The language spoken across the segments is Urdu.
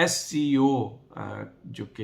SCO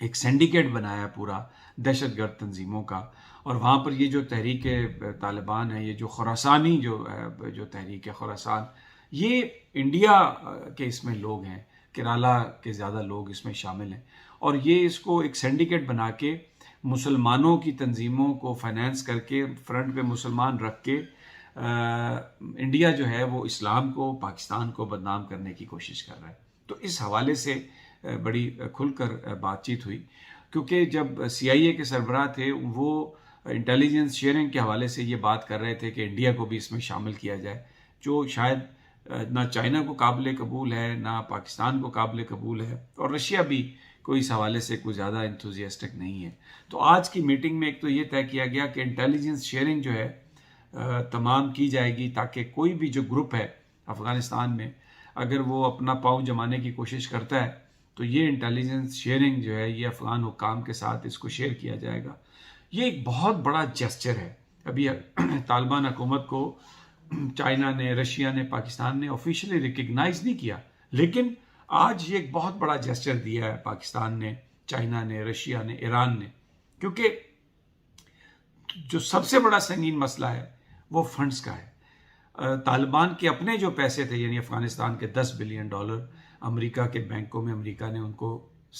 ایک سینڈیکیٹ بنایا پورا دہشت گرد تنظیموں کا، اور وہاں پر یہ جو تحریک طالبان ہے، یہ جو خراسانی جو تحریک ہے خراسان، یہ انڈیا کے اس میں لوگ ہیں، کیرالا کے زیادہ لوگ اس میں شامل ہیں، اور یہ اس کو ایک سینڈیکیٹ بنا کے مسلمانوں کی تنظیموں کو فائنینس کر کے فرنٹ پہ مسلمان رکھ کے انڈیا جو ہے وہ اسلام کو، پاکستان کو بدنام کرنے کی کوشش کر رہا ہے۔ تو اس حوالے سے بڑی کھل کر بات چیت ہوئی، کیونکہ جب سی آئی اے کے سربراہ تھے وہ انٹیلیجنس شیئرنگ کے حوالے سے یہ بات کر رہے تھے کہ انڈیا کو بھی اس میں شامل کیا جائے، جو شاید نہ چائنا کو قابل قبول ہے، نہ پاکستان کو قابل قبول ہے، اور رشیا بھی کوئی اس حوالے سے کوئی زیادہ انتھوزیاسٹک نہیں ہے۔ تو آج کی میٹنگ میں ایک تو یہ طے کیا گیا کہ انٹیلیجنس شیئرنگ جو ہے تمام کی جائے گی، تاکہ کوئی بھی جو گروپ ہے افغانستان میں اگر وہ اپنا پاؤں جمانے کی کوشش کرتا ہے تو یہ انٹیلیجنس شیئرنگ جو ہے یہ افغان حکام کے ساتھ اس کو شیئر کیا جائے گا۔ یہ ایک بہت بڑا جیسچر ہے۔ ابھی طالبان حکومت کو چائنا نے، رشیا نے، پاکستان نے آفیشلی ریکگنائز نہیں کیا، لیکن آج یہ ایک بہت بڑا جیسچر دیا ہے پاکستان نے، چائنا نے، رشیا نے، ایران نے، کیونکہ جو سب سے بڑا سنگین مسئلہ ہے وہ فنڈز کا ہے۔ طالبان کے اپنے جو پیسے تھے، یعنی افغانستان کے $10 بلین امریکہ کے بینکوں میں امریکہ نے ان کو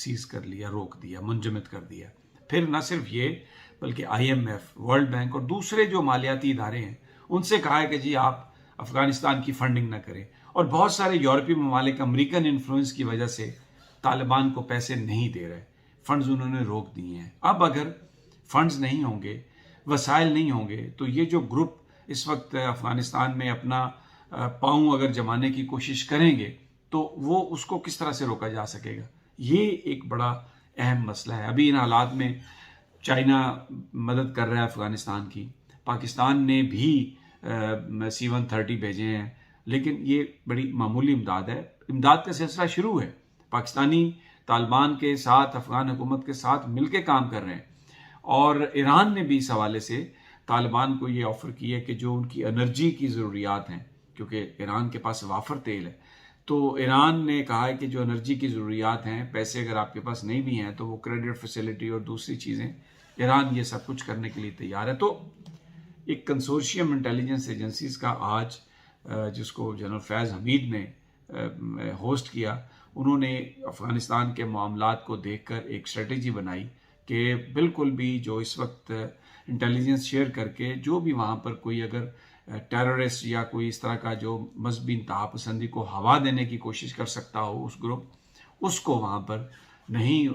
سیز کر لیا، روک دیا، منجمد کر دیا۔ پھر نہ صرف یہ بلکہ IMF, world bank اور دوسرے جو مالیاتی ادارے ہیں ان سے کہا ہے کہ جی آپ افغانستان کی فنڈنگ نہ کریں، اور بہت سارے یورپی ممالک امریکن انفلوئنس کی وجہ سے طالبان کو پیسے نہیں دے رہے، فنڈز انہوں نے روک دیے ہیں۔ اب اگر فنڈز نہیں ہوں گے، وسائل نہیں ہوں گے، تو یہ جو گروپ اس وقت افغانستان میں اپنا پاؤں اگر جمانے کی کوشش کریں گے تو وہ اس کو کس طرح سے روکا جا سکے گا؟ یہ ایک بڑا اہم مسئلہ ہے۔ ابھی ان حالات میں چائنا مدد کر رہا ہے افغانستان کی، پاکستان نے بھی C-130 بھیجے ہیں، لیکن یہ بڑی معمولی امداد ہے۔ امداد کا سلسلہ شروع ہے، پاکستانی طالبان کے ساتھ، افغان حکومت کے ساتھ مل کے کام کر رہے ہیں، اور ایران نے بھی اس حوالے سے طالبان کو یہ آفر کی ہے کہ جو ان کی انرجی کی ضروریات ہیں، کیونکہ ایران کے پاس وافر تیل ہے، تو ایران نے کہا ہے کہ جو انرجی کی ضروریات ہیں، پیسے اگر آپ کے پاس نہیں بھی ہیں تو وہ کریڈٹ فیسلٹی اور دوسری چیزیں، ایران یہ سب کچھ کرنے کے لیے تیار ہے۔ تو ایک کنسورشیم انٹیلیجنس ایجنسیز کا آج جس کو جنرل فیض حمید نے ہوسٹ کیا، انہوں نے افغانستان کے معاملات کو دیکھ کر ایک اسٹریٹجی بنائی کہ بالکل بھی جو اس وقت انٹیلیجنس شیئر کر کے جو بھی وہاں پر کوئی اگر ٹیررسٹ یا کوئی اس طرح کا جو مذہبی انتہا پسندی کو ہوا دینے کی کوشش کر سکتا ہو اس گروپ، اس کو وہاں پر نہیں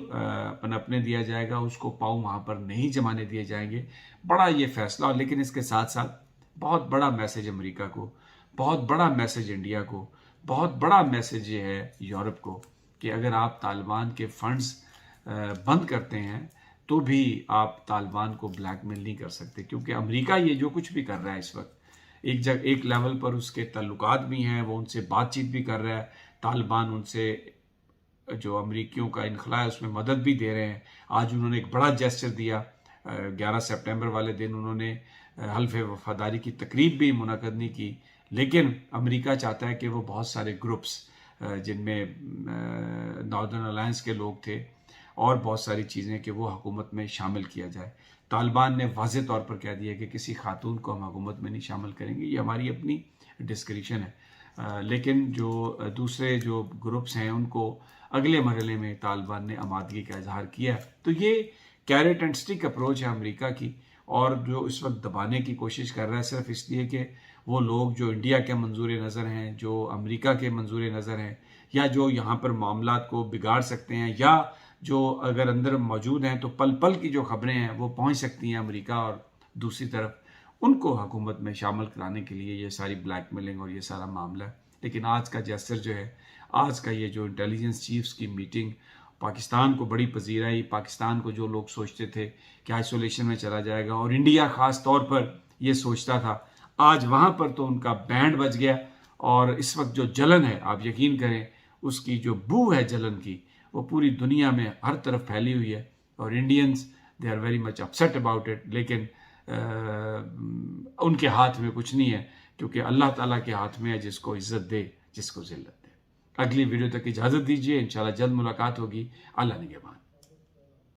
پنپنے دیا جائے گا، اس کو پاؤں وہاں پر نہیں جمانے دیے جائیں گے۔ بڑا یہ فیصلہ، لیکن اس کے ساتھ ساتھ بہت بڑا میسج امریکہ کو، بہت بڑا میسج انڈیا کو، بہت بڑا میسج یہ ہے یورپ کو کہ اگر آپ طالبان کے فنڈز بند کرتے ہیں تو بھی آپ طالبان کو بلیک میل نہیں کر سکتے، کیونکہ امریکہ یہ جو کچھ بھی کر رہا ہے اس وقت ایک لیول پر اس کے تعلقات بھی ہیں، وہ ان سے بات چیت بھی کر رہا ہے، طالبان ان سے جو امریکیوں کا انخلاء ہے اس میں مدد بھی دے رہے ہیں۔ آج انہوں نے ایک بڑا جیسچر دیا، 11 سپٹمبر والے دن انہوں نے حلف وفاداری کی تقریب بھی منعقد نہیں کی، لیکن امریکہ چاہتا ہے کہ وہ بہت سارے گروپس جن میں ناردرن الائنس کے لوگ تھے اور بہت ساری چیزیں کہ وہ حکومت میں شامل کیا جائے۔ طالبان نے واضح طور پر کہہ دیا کہ کسی خاتون کو ہم حکومت میں نہیں شامل کریں گے، یہ ہماری اپنی ڈسکریشن ہے، لیکن جو دوسرے جو گروپس ہیں ان کو اگلے مرحلے میں طالبان نے آمادگی کا اظہار کیا ہے۔ تو یہ کیرٹ اینڈ سٹک اپروچ ہے امریکہ کی، اور جو اس وقت دبانے کی کوشش کر رہا ہے صرف اس لیے کہ وہ لوگ جو انڈیا کے منظور نظر ہیں، جو امریکہ کے منظور نظر ہیں، یا جو یہاں پر معاملات کو بگاڑ سکتے ہیں، یا جو اگر اندر موجود ہیں تو پل پل کی جو خبریں ہیں وہ پہنچ سکتی ہیں امریکہ اور دوسری طرف، ان کو حکومت میں شامل کرانے کے لیے یہ ساری بلیک میلنگ اور یہ سارا معاملہ ہے۔ لیکن آج کا جیسچر جو ہے، آج کا یہ جو انٹیلیجنس چیفز کی میٹنگ پاکستان کو بڑی پذیرائی، پاکستان کو جو لوگ سوچتے تھے کہ آئسولیشن میں چلا جائے گا اور انڈیا خاص طور پر یہ سوچتا تھا، آج وہاں پر تو ان کا بینڈ بج گیا، اور اس وقت جو جلن ہے، آپ یقین کریں اس کی جو بو ہے جلن کی، وہ پوری دنیا میں ہر طرف پھیلی ہوئی ہے، اور Indians they are very much upset about it, لیکن ان کے ہاتھ میں کچھ نہیں ہے، کیونکہ اللہ تعالیٰ کے ہاتھ میں ہے جس کو عزت دے، جس کو ذلت دے۔ اگلی ویڈیو تک اجازت دیجیے، انشاءاللہ جلد ملاقات ہوگی۔ اللہ نگہبان۔